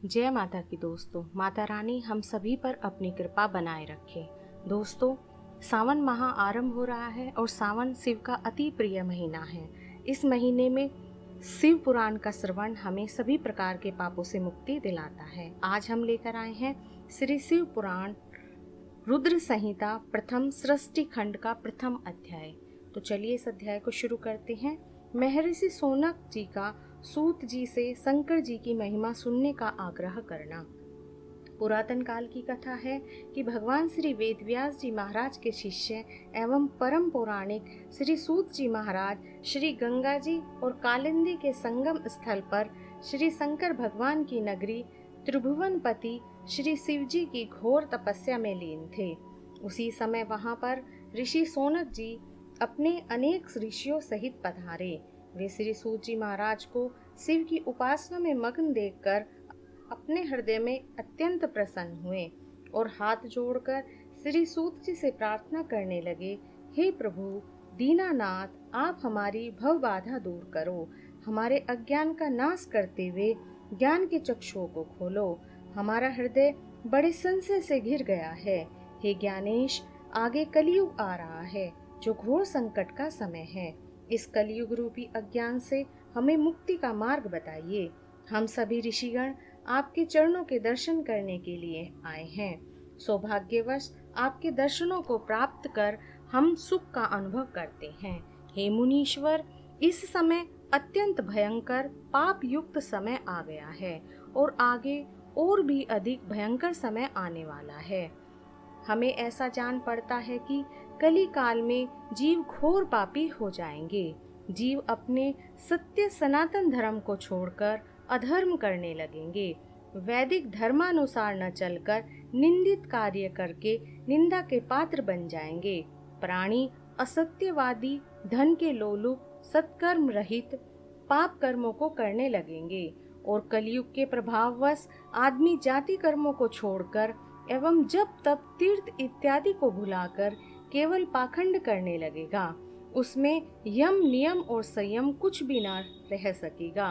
जय माता की दोस्तों। माता रानी हम सभी पर अपनी कृपा बनाए रखे। दोस्तों, सावन माह आरंभ हो रहा है और सावन शिव का अति प्रिय महीना है। इस महीने में शिव पुराण का श्रवण हमें सभी प्रकार के पापों से मुक्ति दिलाता है। आज हम लेकर आए हैं श्री शिव पुराण रुद्र संहिता प्रथम सृष्टि खंड का प्रथम अध्याय। तो चलिए इस अध्याय को शुरू करते हैं। महर्षि सोनक जी का सूत जी से शंकर जी की महिमा सुनने का आग्रह करना। पुरातन काल की कथा है कि भगवान श्री वेदव्यास जी महाराज के शिष्य एवं परम पौराणिक श्री सूत जी महाराज श्री गंगा जी और कालिंदी के संगम स्थल पर श्री शंकर भगवान की नगरी त्रिभुवनपति श्री शिव जी की घोर तपस्या में लीन थे। उसी समय वहां पर ऋषि सोनक जी अपने अनेक ऋषियों सहित पधारे। वे श्री सूत जी महाराज को शिव की उपासना में मग्न देखकर अपने हृदय में अत्यंत प्रसन्न हुए और हाथ जोड़कर श्री सूत जी से प्रार्थना करने लगे, हे प्रभु दीनानाथ, आप हमारी भव बाधा दूर करो, हमारे अज्ञान का नाश करते हुए ज्ञान के चक्षुओं को खोलो। हमारा हृदय बड़े संशय से घिर गया है। हे ज्ञानेश, आगे कलयुग आ रहा है जो घोर संकट का समय है। इस कलयुग रूपी अज्ञान से हमें मुक्ति का मार्ग बताइए। हम सभी ऋषिगण आपके चरणों के दर्शन करने के लिए आए हैं। सौभाग्यवश आपके दर्शनों को प्राप्त कर हम सुख का अनुभव करते हैं। हे मुनीश्वर, इस समय अत्यंत भयंकर पाप युक्त समय आ गया है और आगे और भी अधिक भयंकर समय आने वाला है। हमें ऐसा जान पड़ता है कि कली काल में जीव घोर पापी हो जाएंगे। जीव अपने सत्य सनातन धर्म को छोड़कर अधर्म करने लगेंगे। वैदिक धर्मानुसार न चलकर निंदित कार्य करके निंदा के पात्र बन जाएंगे। प्राणी असत्यवादी, धन के लोलुप, सत्कर्म रहित पाप कर्मों को करने लगेंगे और कलयुग के प्रभाववश आदमी जाति कर्मों को छोड़कर एवं जब तब तीर्थ इत्यादि को भुलाकर केवल पाखंड करने लगेगा। उसमें यम नियम और संयम कुछ भी न रह सकेगा।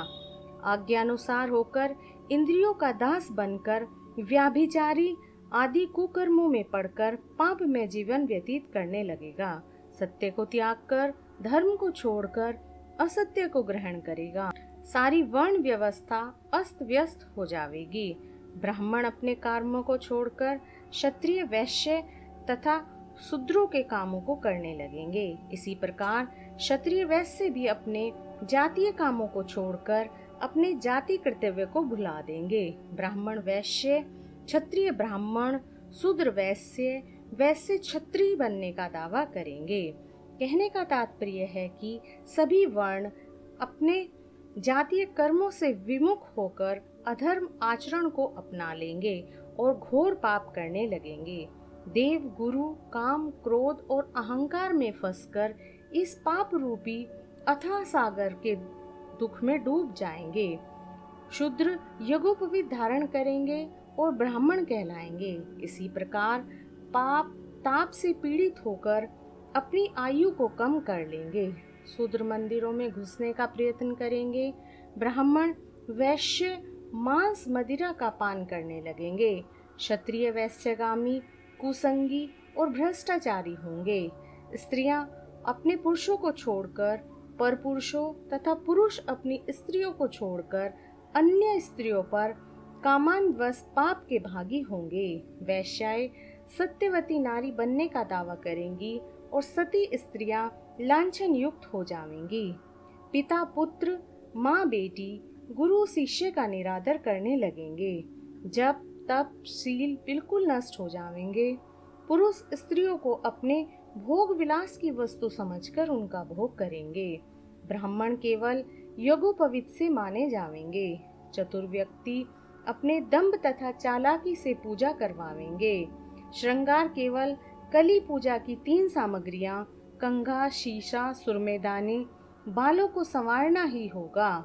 आज्ञानुसार होकर इंद्रियों का दास बनकर व्याभिचारी आदि कुकर्मों में पड़कर पाप में जीवन व्यतीत करने लगेगा। सत्य को त्याग कर धर्म को छोड़कर असत्य को ग्रहण करेगा। सारी वर्ण व्यवस्था अस्त व्यस्त हो जाएगी। ब्राह्मण अपने कर्मों को छोड़कर क्षत्रिय, वैश्य तथा शूद्रों के कामों को करने लगेंगे। इसी प्रकार क्षत्रिय वैश्य भी अपने जातीय कामों को छोड़कर अपने जाति कर्तव्य को भुला देंगे। ब्राह्मण वैश्य, क्षत्रिय ब्राह्मण, शूद्र वैश्य, वैश्य क्षत्रिय बनने का दावा करेंगे। कहने का तात्पर्य है कि सभी वर्ण अपने जातीय कर्मों से विमुख होकर अधर्म आचरण को अपना लेंगे और घोर पाप करने लगेंगे। देव, गुरु, काम, क्रोध और अहंकार में फंसकर इस पाप रूपी अथाह सागर के दुख में डूब जाएंगे। शूद्र यज्ञोपवीत धारण करेंगे और ब्राह्मण कहलाएंगे। इसी प्रकार पाप ताप से पीड़ित होकर अपनी आयु को कम कर लेंगे। शूद्र मंदिरों में घुसने का प्रयत्न करेंगे। ब्राह्मण वैश्य मांस मदिरा का पान करने लगेंगे। क्षत्रिय वैश्यगामी, कुसंगी और भ्रष्टाचारी होंगे। स्त्रियां अपने पुरुषों को छोड़कर परपुरुषों तथा पुरुष अपनी स्त्रियों को छोड़कर अन्य स्त्रियों पर कामान्वश पाप के भागी होंगे। वैश्याएं सत्यवती नारी बनने का दावा करेंगी और सती स्त्रियां लांछन युक्त हो जाएंगी। पिता पुत्र, माँ बेटी, गुरु शिष्य का निरादर करने लगेंगे। जब तप शील बिल्कुल नष्ट हो जाएंगे। पुरुष स्त्रियों को अपने भोग विलास की वस्तु समझकर उनका भोग करेंगे। ब्राह्मण केवल यज्ञोपवीत से माने जाएंगे। चतुर व्यक्ति अपने दंभ तथा चालाकी से पूजा करवाएंगे। श्रृंगार केवल कली पूजा की 3 सामग्रियां कंघा, शीशा, सुरमेदानी, बालों को संवारना ही होगा।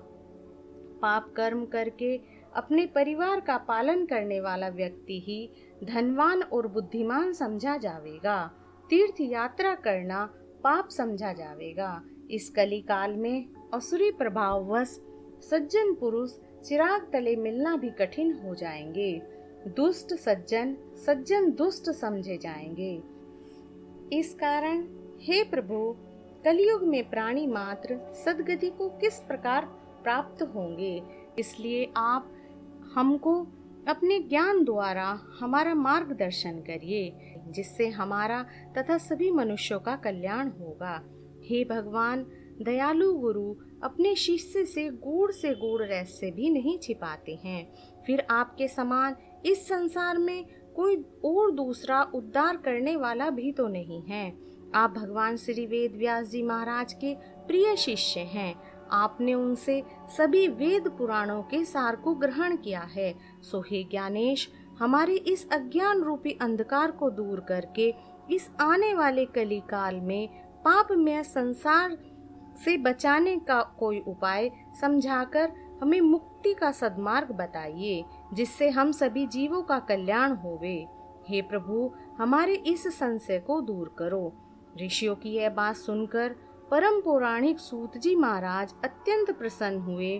पाप कर्म करके अपने परिवार का पालन करने वाला व्यक्ति ही धनवान और बुद्धिमान समझा जाएगा। तीर्थ यात्रा करना पाप समझा जाएगा। इस कली काल में असुरी प्रभाववश सज्जन पुरुष चिराग तले मिलना भी कठिन हो जाएंगे। दुष्ट सज्जन, सज्जन दुष्ट समझे जाएंगे। इस कारण हे प्रभु, कलयुग में प्राणी मात्र सद्गति को किस प्रकार प्राप्त होंगे, इसलिए आप हमको अपने ज्ञान द्वारा हमारा मार्गदर्शन करिए, जिससे हमारा तथा सभी मनुष्यों का कल्याण होगा। हे भगवान, दयालु गुरु अपने शिष्य से गूढ़ रहस्य भी नहीं छिपाते हैं। फिर आपके समान इस संसार में कोई और दूसरा उद्धार करने वाला भी तो नहीं है। आप भगवान श्री वेद व्यास जी महाराज के प्रिय शिष्य हैं। आपने उनसे सभी वेद पुराणों के सार को ग्रहण किया है। सो हे ज्ञानेश, हमारे इस अज्ञान रूपी अंधकार को दूर करके इस आने वाले कली काल में पापमय संसार से बचाने का कोई उपाय समझाकर हमें मुक्ति का सद्मार्ग बताइए, जिससे हम सभी जीवों का कल्याण होवे। हे प्रभु, हमारे इस संशय को दूर करो। ऋषियों की यह बात सुनकर परम पौराणिक सूत जी महाराज अत्यंत प्रसन्न हुए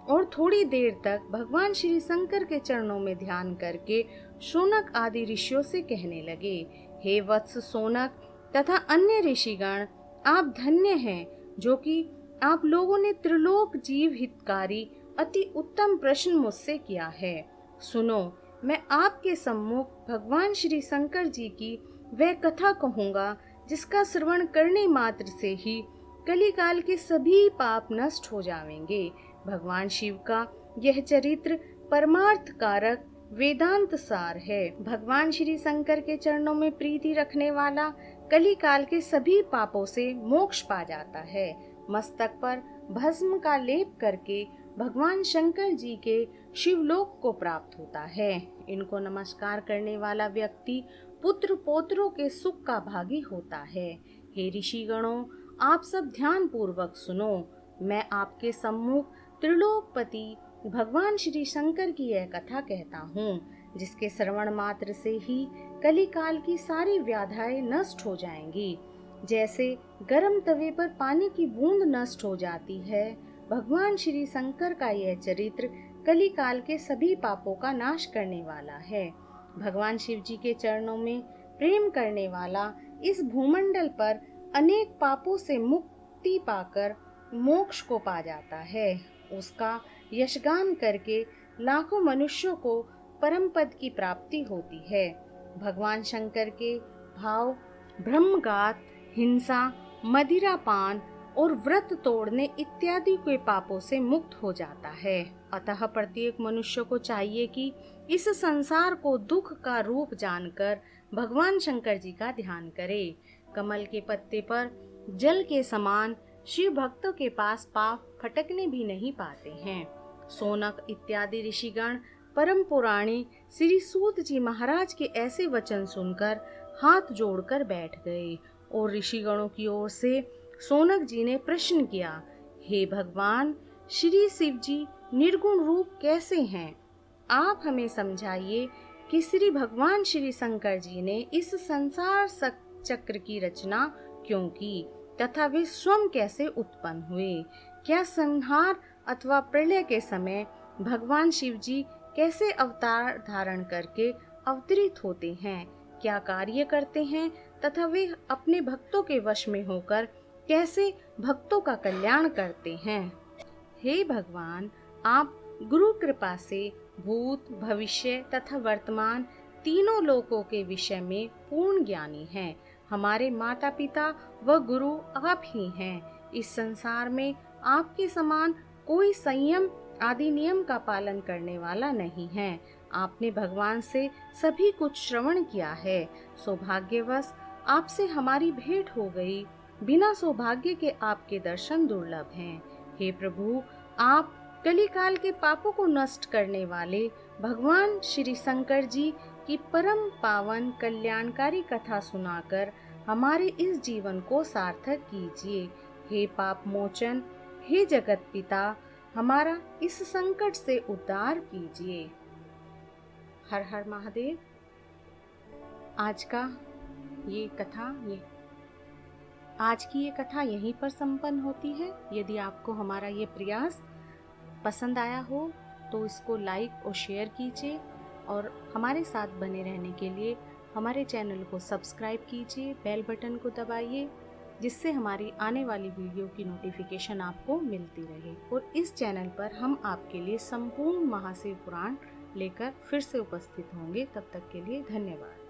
और थोड़ी देर तक भगवान श्री शंकर के चरणों में ध्यान करके शौनक आदि ऋषियों से कहने लगे, हे वत्स शौनक तथा अन्य ऋषिगण, आप धन्य हैं जो कि आप लोगों ने त्रिलोक जीव हितकारी अति उत्तम प्रश्न मुझसे किया है। सुनो, मैं आपके सम्मुख भगवान श्री शंकर जी की वह कथा कहूँगा जिसका श्रवण करने मात्र से ही कलिकाल के सभी पाप नष्ट हो जाएंगे। भगवान शिव का यह चरित्र परमार्थ कारक वेदांत सार है। भगवान श्री शंकर के चरणों में प्रीति रखने वाला कलिकाल के सभी पापों से मोक्ष पा जाता है। मस्तक पर भस्म का लेप करके भगवान शंकर जी के शिवलोक को प्राप्त होता है। इनको नमस्कार करने वाला व्यक्ति पुत्र पौत्रों के सुख का भागी होता है। हे ऋषिगणों, आप सब ध्यान पूर्वक सुनो। मैं आपके सम्मुख त्रिलोकपति भगवान श्री शंकर की यह कथा कहता हूँ, जिसके श्रवण मात्र से ही कलिकाल की सारी व्याधाएं नष्ट हो जाएंगी। जैसे गर्म तवे पर पानी की बूंद नष्ट हो जाती है, भगवान श्री शंकर का यह चरित्र कलिकाल के सभी पापों का नाश करने वाला है। भगवान शिव जी के चरणों में प्रेम करने वाला इस भूमंडल पर अनेक पापों से मुक्ति पाकर मोक्ष को पा जाता है। उसका यशगान करके लाखों मनुष्यों को परम पद की प्राप्ति होती है। भगवान शंकर के भाव ब्रह्मघात, हिंसा, मदिरापान और व्रत तोड़ने इत्यादि के पापों से मुक्त हो जाता है। अतः प्रत्येक मनुष्य को चाहिए कि इस संसार को दुख का रूप जानकर भगवान शंकर जी का ध्यान करे। कमल के पत्ते पर जल के समान शिव भक्तों के पास पाप फटकने भी नहीं पाते हैं। सोनक इत्यादि ऋषिगण परम पुराणी श्री सूत जी महाराज के ऐसे वचन सुनकर हाथ जोड़कर बैठ गए और ऋषिगणों की ओर से सोनक जी ने प्रश्न किया, हे भगवान, श्री शिव जी निर्गुण रूप कैसे हैं? आप हमें समझाइए कि श्री भगवान श्री शंकर जी ने इस संसार चक्र की रचना क्यों की तथा वे स्वयं कैसे उत्पन्न हुए? क्या संहार अथवा प्रलय के समय भगवान शिव जी कैसे अवतार धारण करके अवतरित होते हैं, क्या कार्य करते हैं तथा वे अपने भक्तों के वश में होकर कैसे भक्तों का कल्याण करते हैं? हे भगवान, आप गुरु कृपा से भूत, भविष्य तथा वर्तमान तीनों लोकों के विषय में पूर्ण ज्ञानी हैं। हमारे माता पिता व गुरु आप ही हैं। इस संसार में आपके समान कोई संयम आदि नियम का पालन करने वाला नहीं है। आपने भगवान से सभी कुछ श्रवण किया है। सौभाग्यवश आपसे हमारी भेंट हो गई। बिना सौभाग्य के आपके दर्शन दुर्लभ हैं। हे प्रभु, आप कलिकाल के पापों को नष्ट करने वाले भगवान श्री शंकर जी की परम पावन कल्याणकारी कथा सुनाकर हमारे इस जीवन को सार्थक कीजिए। हे पाप मोचन, हे जगत पिता, हमारा इस संकट से उद्धार कीजिए। हर हर महादेव। आज की ये कथा यहीं पर संपन्न होती है। यदि आपको हमारा ये प्रयास पसंद आया हो तो इसको लाइक और शेयर कीजिए और हमारे साथ बने रहने के लिए हमारे चैनल को सब्सक्राइब कीजिए, बेल बटन को दबाइए, जिससे हमारी आने वाली वीडियो की नोटिफिकेशन आपको मिलती रहे। और इस चैनल पर हम आपके लिए संपूर्ण महाशिव पुराण लेकर फिर से उपस्थित होंगे। तब तक के लिए धन्यवाद।